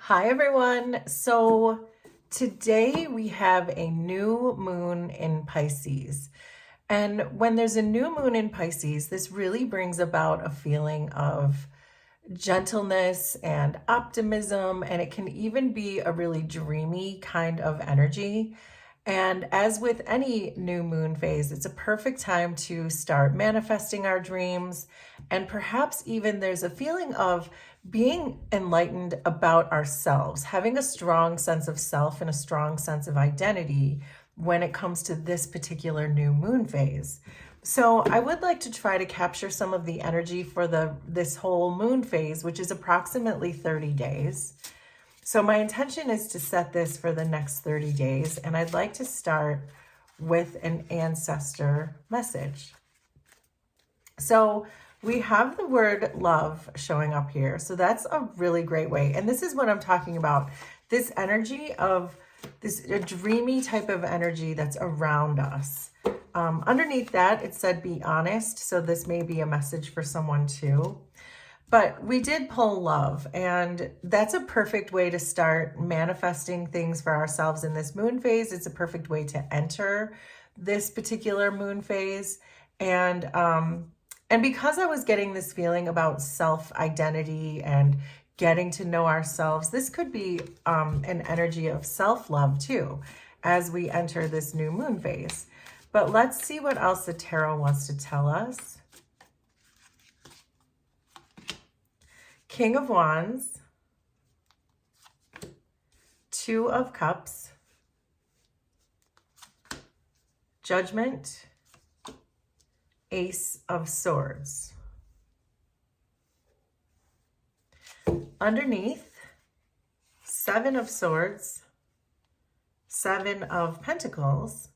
Hi, everyone. So today we have a new moon in Pisces. And when there's a new moon in Pisces, this really brings about a feeling of gentleness and optimism, and it can even be a really dreamy kind of energy. And as with any new moon phase, it's a perfect time to start manifesting our dreams. And perhaps even there's a feeling of being enlightened about ourselves, having a strong sense of self and a strong sense of identity when it comes to this particular new moon phase. So I would like to try to capture some of the energy for this whole moon phase, which is approximately 30 days. So my intention is to set this for the next 30 days, and I'd like to start with an ancestor message. So we have the word love showing up here. So that's a really great way. And this is what I'm talking about. This energy of this a dreamy type of energy that's around us. Underneath that, it said be honest. So this may be a message for someone too. But we did pull love, and that's a perfect way to start manifesting things for ourselves in this moon phase. It's a perfect way to enter this particular moon phase. And because I was getting this feeling about self-identity and getting to know ourselves, this could be an energy of self-love too, as we enter this new moon phase. But let's see what else the tarot wants to tell us. King of Wands, Two of Cups, Judgment, Ace of Swords. Underneath, Seven of Swords, Seven of Pentacles,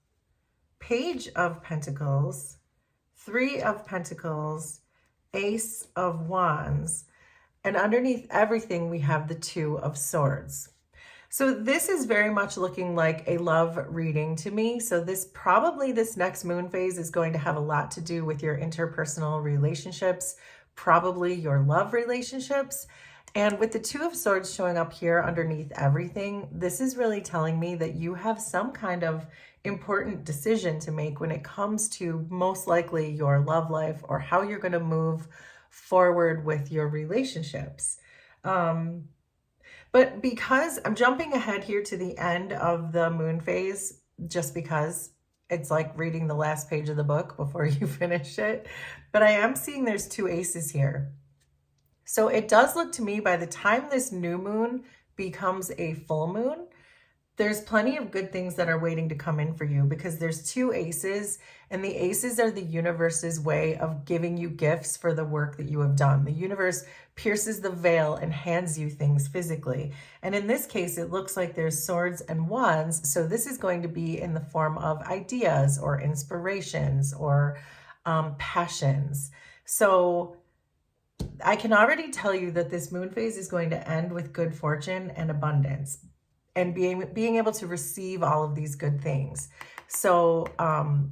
Page of Pentacles, Three of Pentacles, Ace of Wands, and underneath everything, we have the Two of Swords. So this is very much looking like a love reading to me. So this next moon phase is going to have a lot to do with your interpersonal relationships, probably your love relationships. And with the Two of Swords showing up here underneath everything, this is really telling me that you have some kind of important decision to make when it comes to most likely your love life or how you're going to move forward with your relationships. But because I'm jumping ahead here to the end of the moon phase, just because it's like reading the last page of the book before you finish it, but I am seeing there's two aces here. So it does look to me by the time this new moon becomes a full moon, there's plenty of good things that are waiting to come in for you because there's two aces, and the aces are the universe's way of giving you gifts for the work that you have done. The universe pierces the veil and hands you things physically. And in this case, it looks like there's swords and wands. So this is going to be in the form of ideas or inspirations or passions. So I can already tell you that this moon phase is going to end with good fortune and abundance, and being able to receive all of these good things. So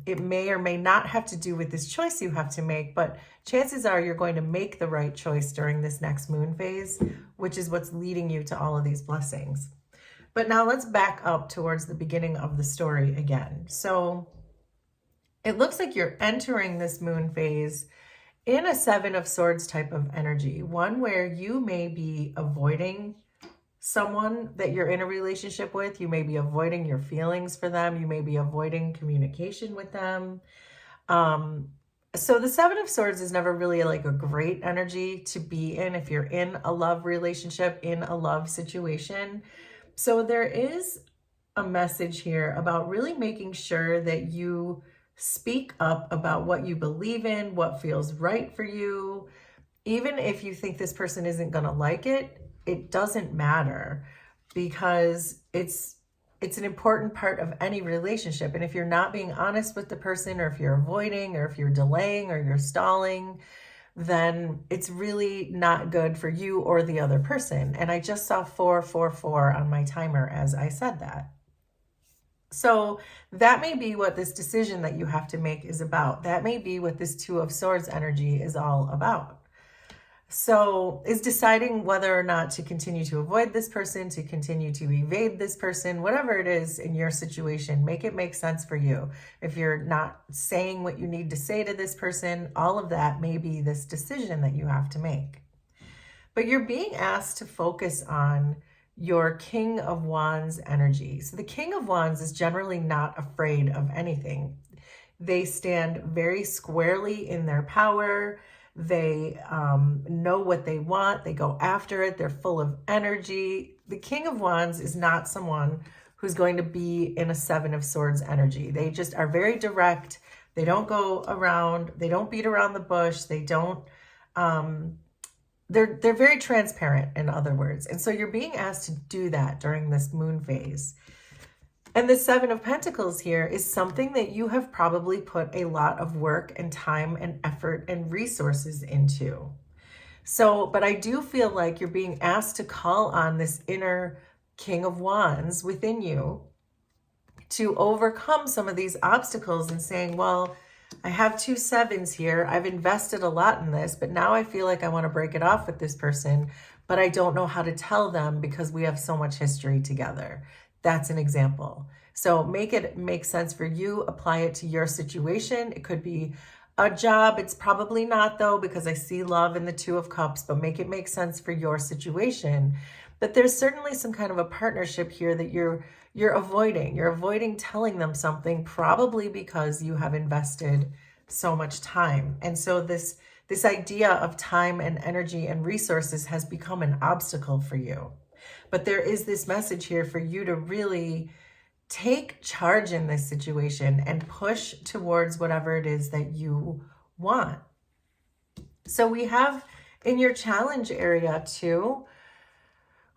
it may or may not have to do with this choice you have to make, but chances are you're going to make the right choice during this next moon phase, which is what's leading you to all of these blessings. But now let's back up towards the beginning of the story again. So it looks like you're entering this moon phase in a Seven of Swords type of energy, one where you may be avoiding someone that you're in a relationship with. You may be avoiding your feelings for them. You may be avoiding communication with them. So the Seven of Swords is never really like a great energy to be in if you're in a love relationship, in a love situation. So there is a message here about really making sure that you speak up about what you believe in, what feels right for you. Even if you think this person isn't going to like it, it doesn't matter, because it's an important part of any relationship. And if you're not being honest with the person, or if you're avoiding, or if you're delaying, or you're stalling, then it's really not good for you or the other person. And I just saw 444 on my timer as I said that. So that may be what this decision that you have to make is about. That may be what this Two of Swords energy is all about. So is deciding whether or not to continue to avoid this person, to continue to evade this person, whatever it is in your situation, make it make sense for you. If you're not saying what you need to say to this person, all of that may be this decision that you have to make. But you're being asked to focus on your King of Wands energy. So the King of Wands is generally not afraid of anything. They stand very squarely in their power. They know what they want. They go after it. They're full of energy. The King of Wands is not someone who's going to be in a Seven of Swords energy. They just are very direct. They don't go around. They don't beat around the bush. They don't, they're very transparent, in other words. And so you're being asked to do that during this moon phase. And the Seven of Pentacles here is something that you have probably put a lot of work and time and effort and resources into. So, but I do feel like you're being asked to call on this inner King of Wands within you to overcome some of these obstacles and saying, well, I have 2 sevens here. I've invested a lot in this, but now I feel like I want to break it off with this person, but I don't know how to tell them because we have so much history together. That's an example. So make it make sense for you. Apply it to your situation. It could be a job. It's probably not, though, because I see love in the Two of Cups, but make it make sense for your situation. But there's certainly some kind of a partnership here that you're avoiding. You're avoiding telling them something, probably because you have invested so much time. And so this idea of time and energy and resources has become an obstacle for you. But there is this message here for you to really take charge in this situation and push towards whatever it is that you want. So we have in your challenge area too,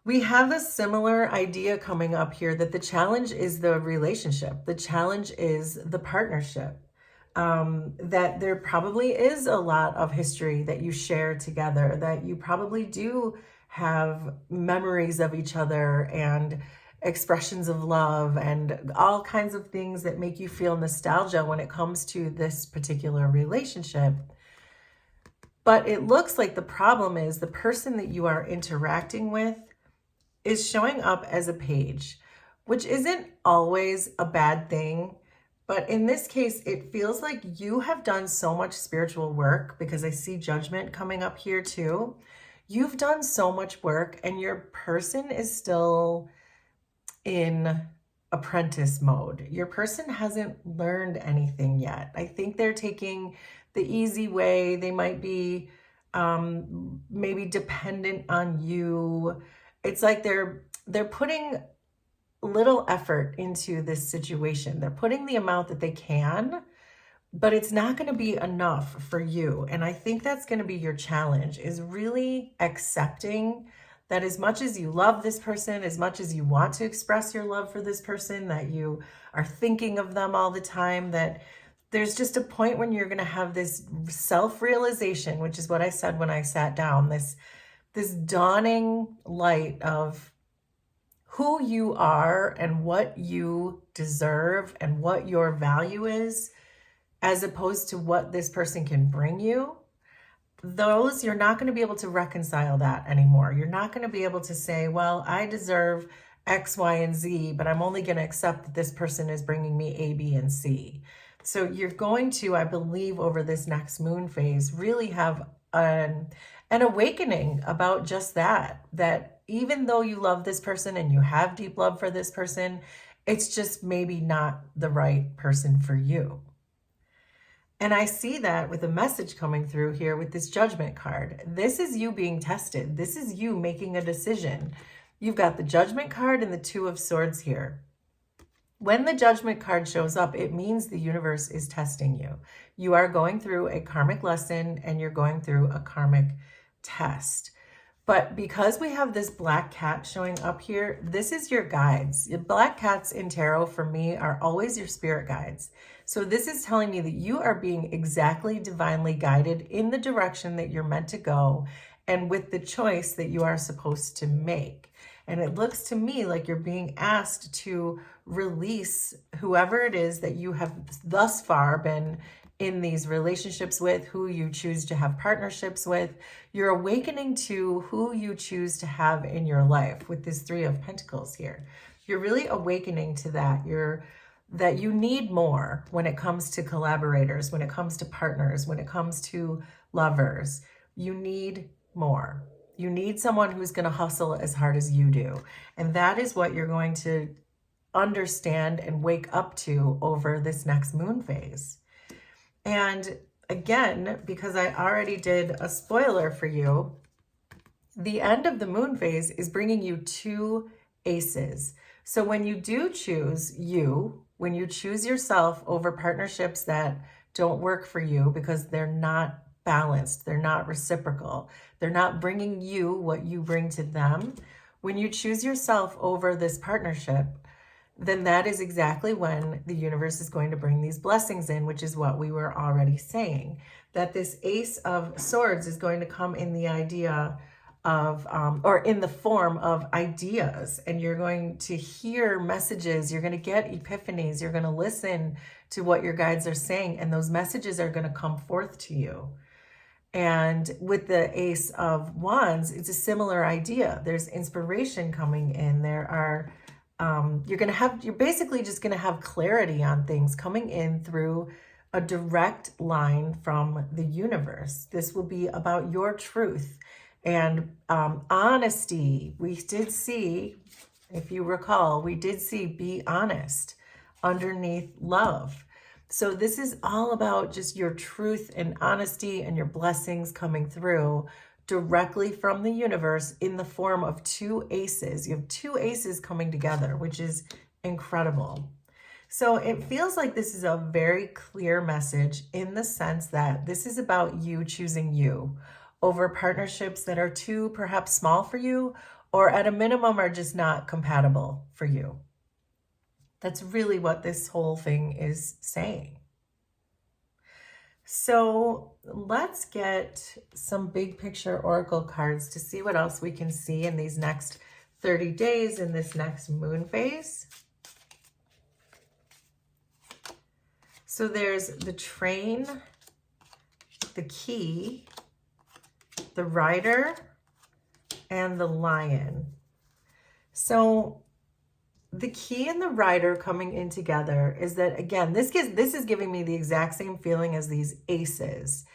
we have a similar idea coming up here that the challenge is the relationship. The challenge is the partnership. That there probably is a lot of history that you share together, that you probably do have memories of each other and expressions of love and all kinds of things that make you feel nostalgia when it comes to this particular relationship. But it looks like the problem is the person that you are interacting with is showing up as a page, which isn't always a bad thing. But in this case, it feels like you have done so much spiritual work, because I see Judgment coming up here too. You've done so much work and your person is still in apprentice mode. Your person hasn't learned anything yet. I think they're taking the easy way. They might be maybe dependent on you. It's like they're putting little effort into this situation. They're putting the amount that they can, but it's not going to be enough for you. And I think that's going to be your challenge, is really accepting that as much as you love this person, as much as you want to express your love for this person, that you are thinking of them all the time, that there's just a point when you're going to have this self-realization, which is what I said when I sat down, this dawning light of who you are and what you deserve and what your value is, as opposed to what this person can bring you. Those, you're not going to be able to reconcile that anymore. You're not going to be able to say, well, I deserve X, Y, and Z, but I'm only going to accept that this person is bringing me A, B, and C. So you're going to, I believe, over this next moon phase, really have an awakening about just that even though you love this person and you have deep love for this person, it's just maybe not the right person for you. And I see that with a message coming through here with this Judgment card. This is you being tested. This is you making a decision. You've got the Judgment card and the Two of Swords here. When the Judgment card shows up, it means the universe is testing you. You are going through a karmic lesson and you're going through a karmic test. But because we have this black cat showing up here, this is your guides. The black cats in tarot for me are always your spirit guides. So this is telling me that you are being exactly divinely guided in the direction that you're meant to go and with the choice that you are supposed to make. And it looks to me like you're being asked to release whoever it is that you have thus far been in these relationships with, who you choose to have partnerships with. You're awakening to who you choose to have in your life with this Three of Pentacles here. You're really awakening to that. That you need more when it comes to collaborators, when it comes to partners, when it comes to lovers. You need more. You need someone who's going to hustle as hard as you do. And that is what you're going to understand and wake up to over this next moon phase. And again, because I already did a spoiler for you, the end of the moon phase is bringing you two aces. So when you do choose you, when you choose yourself over partnerships that don't work for you because they're not balanced, they're not reciprocal, they're not bringing you what you bring to them, when you choose yourself over this partnership, then that is exactly when the universe is going to bring these blessings in, which is what we were already saying, that this Ace of Swords is going to come in the idea of, or in the form of ideas, and you're going to hear messages, you're going to get epiphanies, you're going to listen to what your guides are saying, and those messages are going to come forth to you. And with the Ace of Wands, it's a similar idea. There's inspiration coming in. There are you're basically just going to have clarity on things coming in through a direct line from the universe. This will be about your truth and honesty. We did see, if you recall, we did see be honest underneath love. So this is all about just your truth and honesty and your blessings coming through directly from the universe in the form of two aces. You have two aces coming together, which is incredible. So it feels like this is a very clear message in the sense that this is about you choosing you over partnerships that are too perhaps small for you, or at a minimum are just not compatible for you. That's really what this whole thing is saying. So let's get some big picture oracle cards to see what else we can see in these next 30 days in this next moon phase. So there's the Train, the Key, the Rider, and the Lion. So the Key and the Rider coming in together is that, again, this is giving me the exact same feeling as these aces,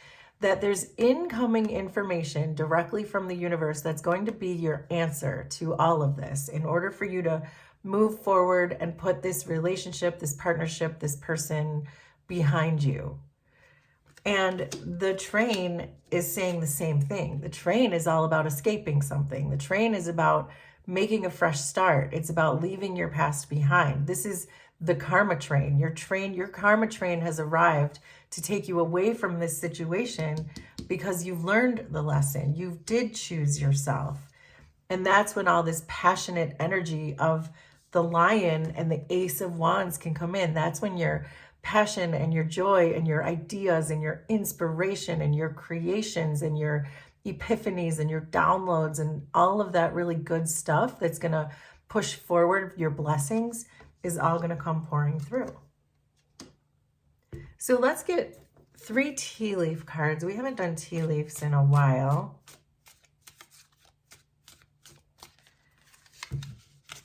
that there's incoming information directly from the universe that's going to be your answer to all of this in order for you to move forward and put this relationship, this partnership, this person behind you. And the Train is saying the same thing. The Train is all about escaping something. The Train is about making a fresh start. It's about leaving your past behind. This is the karma train. Your karma train has arrived to take you away from this situation because you've learned the lesson. You did choose yourself. And that's when all this passionate energy of the Lion and the Ace of Wands can come in. That's when your passion and your joy and your ideas and your inspiration and your creations and your epiphanies and your downloads and all of that really good stuff that's going to push forward your blessings is all going to come pouring through. So let's get 3 tea leaf cards. We haven't done tea leaves in a while.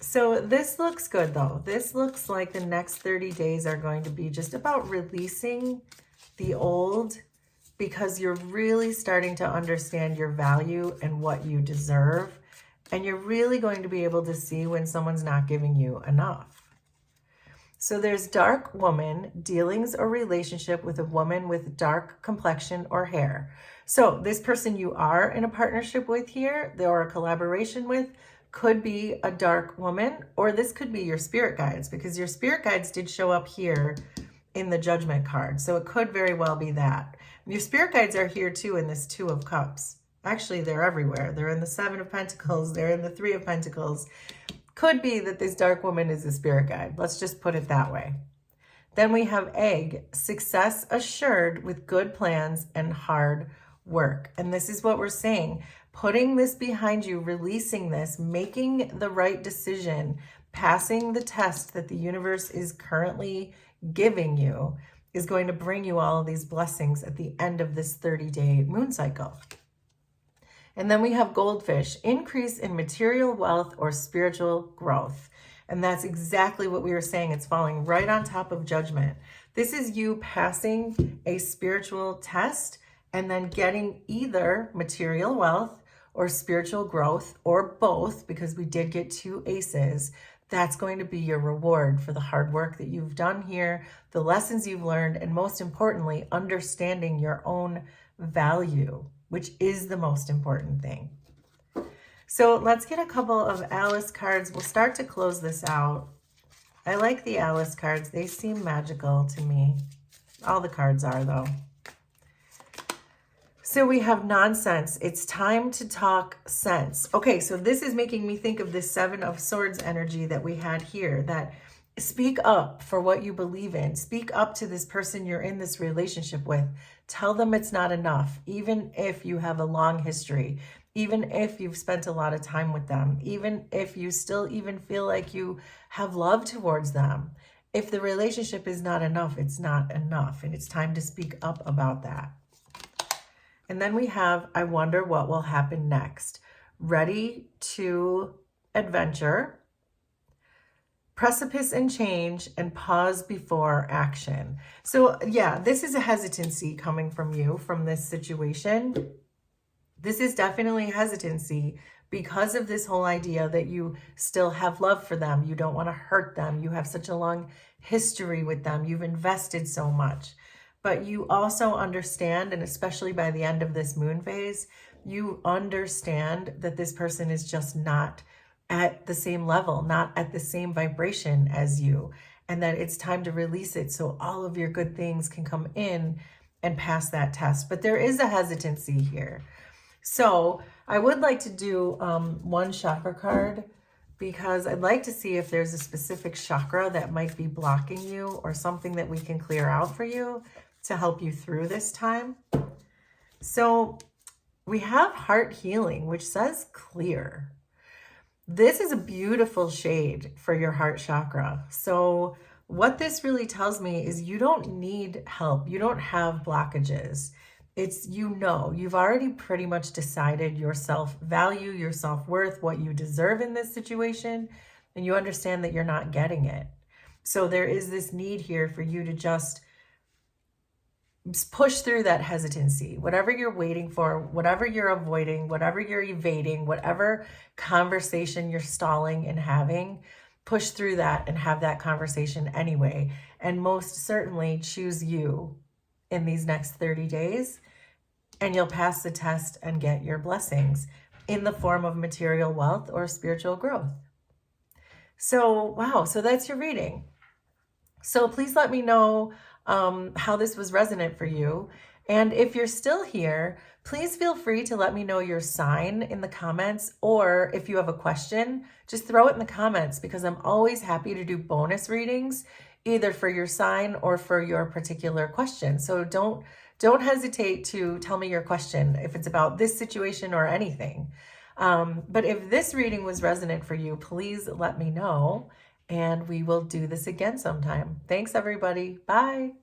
So this looks good though. This looks like the next 30 days are going to be just about releasing the old, because you're really starting to understand your value and what you deserve. And you're really going to be able to see when someone's not giving you enough. So there's dark woman, dealings or relationship with a woman with dark complexion or hair. So this person you are in a partnership with here, or a collaboration with, could be a dark woman, or this could be your spirit guides, because your spirit guides did show up here in the Judgment card. So it could very well be that. Your spirit guides are here too in this 2 of Cups. Actually, they're everywhere. They're in the 7 of Pentacles. They're in the 3 of Pentacles. Could be that this dark woman is a spirit guide. Let's just put it that way. Then we have Egg, success assured with good plans and hard work. And this is what we're saying. Putting this behind you, releasing this, making the right decision, passing the test that the universe is currently giving you, is going to bring you all of these blessings at the end of this 30-day moon cycle. And then we have goldfish, increase in material wealth or spiritual growth. And that's exactly what we were saying. It's falling right on top of judgment. This is you passing a spiritual test and then getting either material wealth or spiritual growth, or both, because we did get 2 aces. That's going to be your reward for the hard work that you've done here, the lessons you've learned, and most importantly, understanding your own value, which is the most important thing. So let's get a couple of Alice cards. We'll start to close this out. I like the Alice cards. They seem magical to me. All the cards are, though. So we have nonsense. It's time to talk sense. Okay, so this is making me think of this 7 of Swords energy that we had here, that speak up for what you believe in. Speak up to this person you're in this relationship with. Tell them it's not enough, even if you have a long history, even if you've spent a lot of time with them, even if you still even feel like you have love towards them. If the relationship is not enough, it's not enough, and it's time to speak up about that. And then we have, I wonder what will happen next. Ready to adventure, precipice and change, and pause before action. So yeah, this is a hesitancy coming from you, from this situation. This is definitely hesitancy because of this whole idea that you still have love for them. You don't want to hurt them. You have such a long history with them. You've invested so much. But you also understand, and especially by the end of this moon phase, you understand that this person is just not at the same level, not at the same vibration as you, and that it's time to release it so all of your good things can come in and pass that test. But there is a hesitancy here. So I would like to do one chakra card, because I'd like to see if there's a specific chakra that might be blocking you or something that we can clear out for you to help you through this time. So we have heart healing, which says clear. This is a beautiful shade for your heart chakra. So what this really tells me is you don't need help. You don't have blockages. It's, you've already pretty much decided your self-value, your self-worth, what you deserve in this situation, and you understand that you're not getting it. So there is this need here for you to just push through that hesitancy, whatever you're waiting for, whatever you're avoiding, whatever you're evading, whatever conversation you're stalling and having, push through that and have that conversation anyway. And most certainly choose you in these next 30 days, and you'll pass the test and get your blessings in the form of material wealth or spiritual growth. So, wow, so that's your reading. So please let me know how this was resonant for you. And if you're still here, please feel free to let me know your sign in the comments, or if you have a question, just throw it in the comments, because I'm always happy to do bonus readings, either for your sign or for your particular question. So don't hesitate to tell me your question if it's about this situation or anything. But if this reading was resonant for you, please let me know, and we will do this again sometime. Thanks, everybody. Bye.